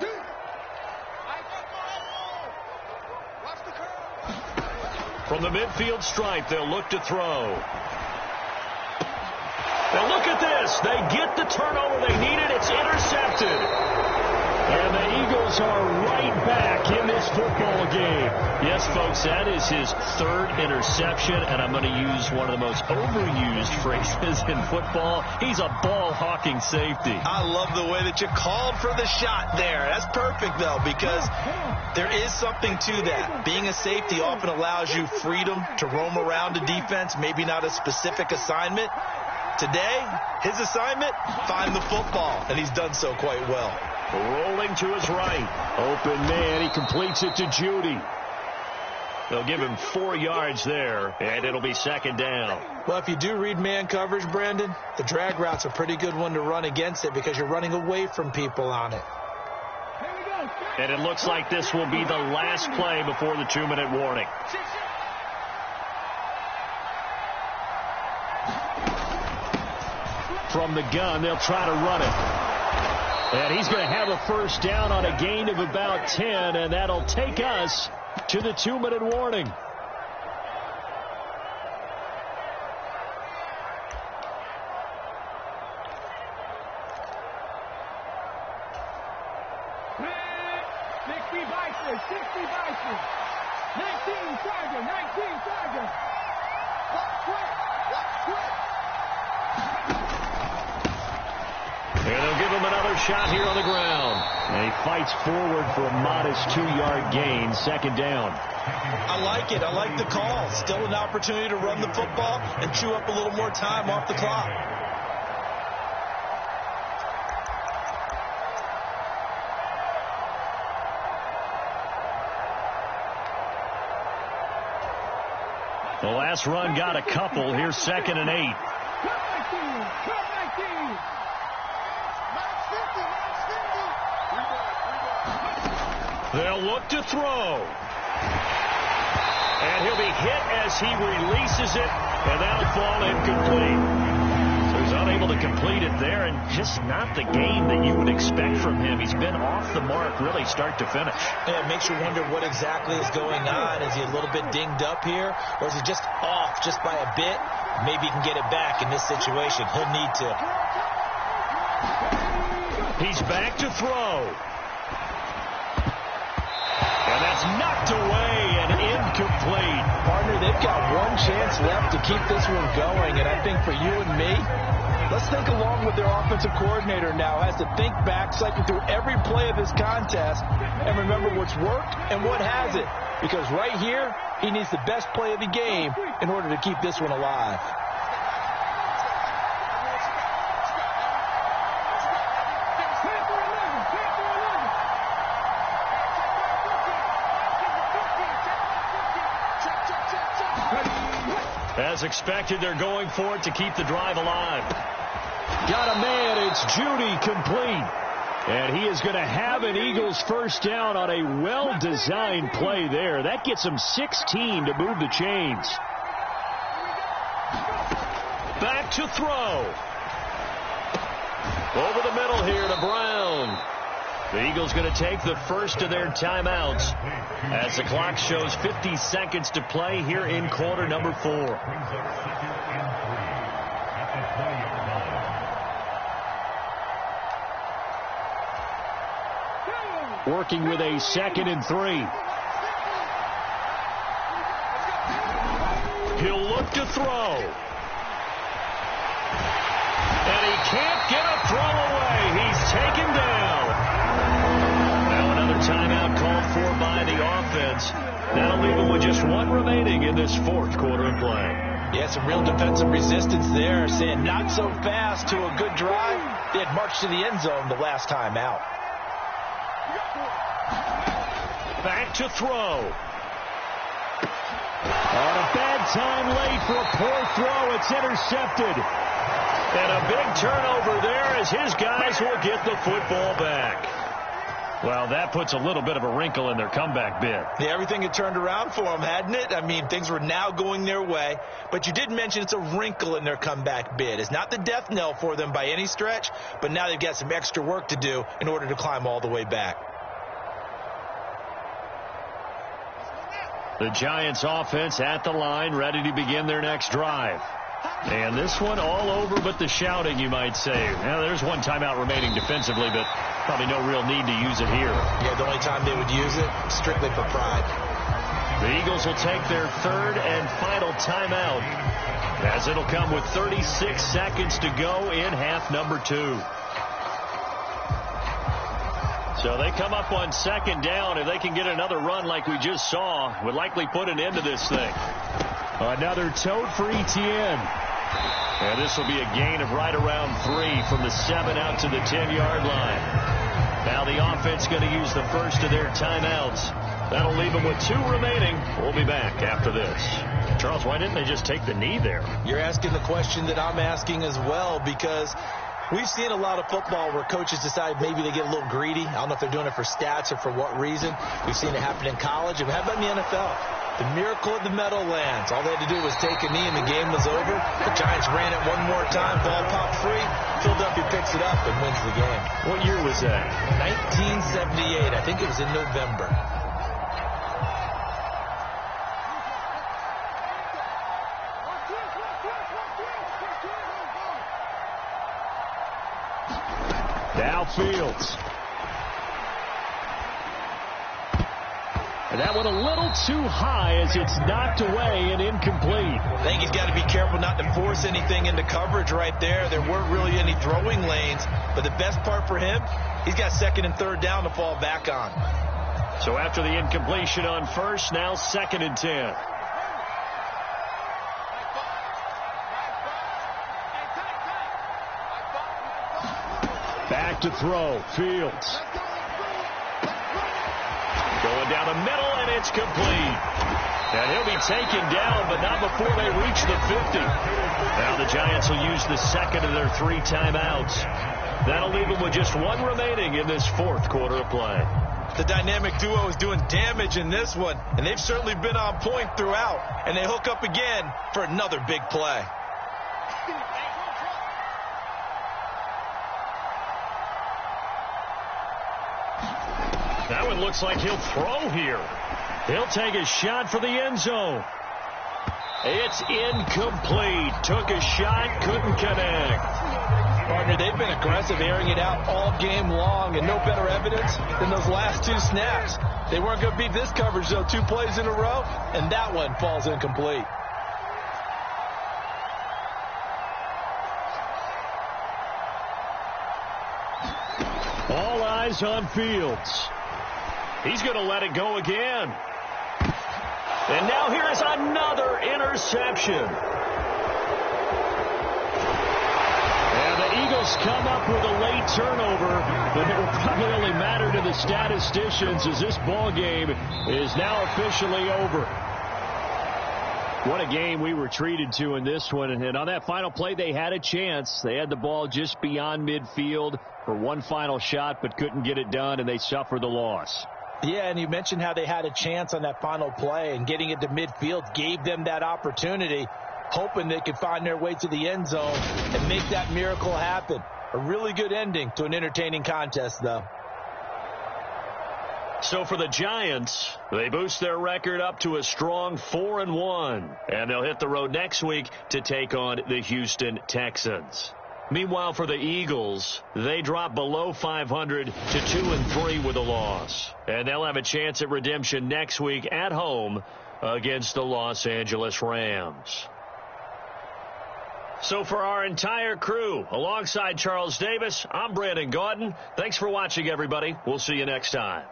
[SPEAKER 3] From the midfield stripe, they'll look to throw. Now look at this. They get the turnover they needed. It's intercepted. And the Eagles are right back in this football game. Yes, folks, that is his third interception, and I'm going to use one of the most overused phrases in football. He's a ball-hawking safety.
[SPEAKER 2] I love the way that you called for the shot there. That's perfect, though, because there is something to that. Being a safety often allows you freedom to roam around a defense, maybe not a specific assignment. Today, his assignment, find the football, and he's done so quite well.
[SPEAKER 3] Rolling to his right. Open man. He completes it to Judy. They'll give him 4 yards there, and it'll be second down.
[SPEAKER 4] Well, if you do read man coverage, Brandon, the drag route's a pretty good one to run against it because you're running away from people on it.
[SPEAKER 3] And it looks like this will be the last play before the 2-minute warning. From the gun, they'll try to run it. And he's going to have a first down on a gain of about 10, and that'll take us to the 2-minute warning. And they'll give him another shot here on the ground. And he fights forward for a modest 2-yard gain, second down.
[SPEAKER 2] I like it. I like the call. Still an opportunity to run the football and chew up a little more time off the clock.
[SPEAKER 3] The last run got a couple. Here's 2nd and 8. They'll look to throw. And he'll be hit as he releases it, and that'll fall incomplete. So he's unable to complete it there, and just not the game that you would expect from him. He's been off the mark really start to finish.
[SPEAKER 4] Yeah, it makes you wonder what exactly is going on. Is he a little bit dinged up here, or is he just off just by a bit? Maybe he can get it back in this situation. He'll need to.
[SPEAKER 3] He's back to throw. And that's knocked away and incomplete.
[SPEAKER 4] Partner, they've got one chance left to keep this one going, and I think for you and me, let's think along with their offensive coordinator now. Has to think back, cycle through every play of this contest, and remember what's worked and what hasn't. Because right here, he needs the best play of the game in order to keep this one alive.
[SPEAKER 3] As expected, they're going for it to keep the drive alive. Got a man. It's Judy complete. And he is going to have an Eagles first down on a well-designed play there. That gets him 16 to move the chains. Back to throw. Over the middle here to Brown. The Eagles going to take the first of their timeouts as the clock shows 50 seconds to play here in quarter number 4. Working with a 2nd and 3. He'll look to throw. And he can't get a throw away. He's taken down. Now another timeout called for by the offense. That'll leave him with just one remaining in this 4th quarter of play.
[SPEAKER 4] Yeah, some real defensive resistance there, saying not so fast to a good drive. They had marched to the end zone the last time out.
[SPEAKER 3] Back to throw. On a bad time late for a poor throw. It's intercepted. And a big turnover there as his guys will get the football back. Well, that puts a little bit of a wrinkle in their comeback bid.
[SPEAKER 2] Yeah, everything had turned around for them, hadn't it? I mean, things were now going their way. But you did mention it's a wrinkle in their comeback bid. It's not the death knell for them by any stretch, but now they've got some extra work to do in order to climb all the way back.
[SPEAKER 1] The Giants offense at the line, ready to begin their next drive. And this one all over but the shouting, you might say. Now, there's one timeout remaining defensively, but probably no real need to use it here.
[SPEAKER 4] Yeah, the only time they would use it, strictly for pride.
[SPEAKER 1] The Eagles will take their third and final timeout, as it'll come with 36 seconds to go in half number 2. So they come up on second down. If they can get another run like we just saw, would likely put an end to this thing. Another tote for Etienne. And this will be a gain of right around 3 from the 7 out to the 10-yard line. Now the offense going to use the first of their timeouts. That'll leave them with 2 remaining. We'll be back after this. Charles, why didn't they just take the knee there?
[SPEAKER 4] You're asking the question that I'm asking as well, because we've seen a lot of football where coaches decide maybe they get a little greedy. I don't know if they're doing it for stats or for what reason. We've seen it happen in college. And how about in the NFL? The miracle at the Meadowlands. All they had to do was take a knee and the game was over. The Giants ran it one more time. Ball popped free. Philadelphia picks it up and wins the game.
[SPEAKER 1] What year was that?
[SPEAKER 4] 1978. I think it was in November.
[SPEAKER 1] Now Fields. And that one a little too high as it's knocked away and incomplete.
[SPEAKER 4] I think he's got to be careful not to force anything into coverage right there. There weren't really any throwing lanes, but the best part for him, he's got second and third down to fall back on.
[SPEAKER 1] So after the incompletion on first, now 2nd and 10. Back to throw. Fields. Going down the middle, and it's complete. And he'll be taken down, but not before they reach the 50. Now the Giants will use the second of their 3 timeouts. That'll leave them with just 1 remaining in this 4th quarter of play.
[SPEAKER 4] The dynamic duo is doing damage in this one, and they've certainly been on point throughout. And they hook up again for another big play.
[SPEAKER 1] That one looks like he'll throw here. He'll take a shot for the end zone. It's incomplete. Took a shot, couldn't connect.
[SPEAKER 4] Partner, they've been aggressive, airing it out all game long, and no better evidence than those last 2 snaps. They weren't going to beat this coverage, though, 2 plays in a row, and that one falls incomplete.
[SPEAKER 1] All eyes on Fields. He's going to let it go again. And now here is another interception. And the Eagles come up with a late turnover, but it will probably only matter to the statisticians as this ball game is now officially over. What a game we were treated to in this one. And on that final play, they had a chance. They had the ball just beyond midfield for one final shot, but couldn't get it done, and they suffered the loss.
[SPEAKER 4] Yeah, and you mentioned how they had a chance on that final play, and getting it to midfield gave them that opportunity, hoping they could find their way to the end zone and make that miracle happen. A really good ending to an entertaining contest, though.
[SPEAKER 1] So for the Giants, they boost their record up to a strong 4-1, and they'll hit the road next week to take on the Houston Texans. Meanwhile, for the Eagles, they drop below 500 to 2-3 with a loss. And they'll have a chance at redemption next week at home against the Los Angeles Rams. So for our entire crew, alongside Charles Davis, I'm Brandon Gaudin. Thanks for watching, everybody. We'll see you next time.